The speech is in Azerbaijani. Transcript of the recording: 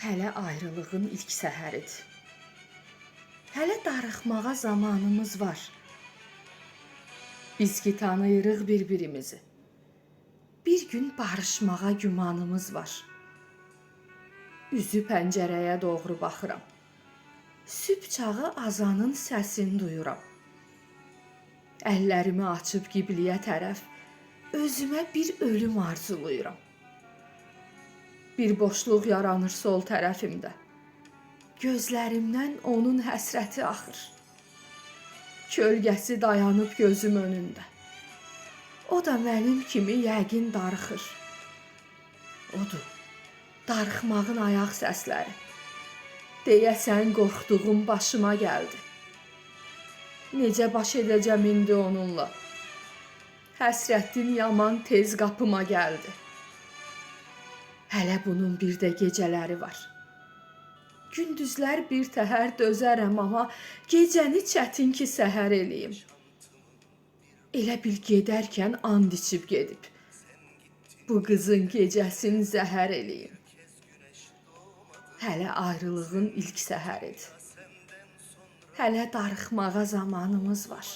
Hələ ayrılığın ilk səhəridir. Hələ darıxmağa zamanımız var. Biz ki tanıyırıq bir-birimizi. Bir gün barışmağa gümanımız var. Üzü pəncərəyə doğru baxıram. Sübh çağı azanın səsini duyuram. Əllərimi açıb qibliyə tərəf özümə bir ölüm arzuluyuram. Bir boşluq yaranır sol tərəfimdə. Gözlərimdən onun həsrəti axır. Kölgəsi dayanıb gözüm önündə. O da mənim kimi yəqin darıxır. Odur, darıxmağın ayaq səsləri. Deyəsən qorxduğum başıma gəldi. Necə baş edəcəm indi onunla? Həsrətim yaman tez qapıma gəldi. Hələ bunun bir də gecələri var. Gündüzlər bir təhər dözərəm, amma gecəni çətin ki səhər eləyim. Elə bil gedərkən and içib gedib. Bu qızın gecəsini zəhər eləyim. Hələ ayrılığın ilk səhəridir. Hələ darıxmağa zamanımız var.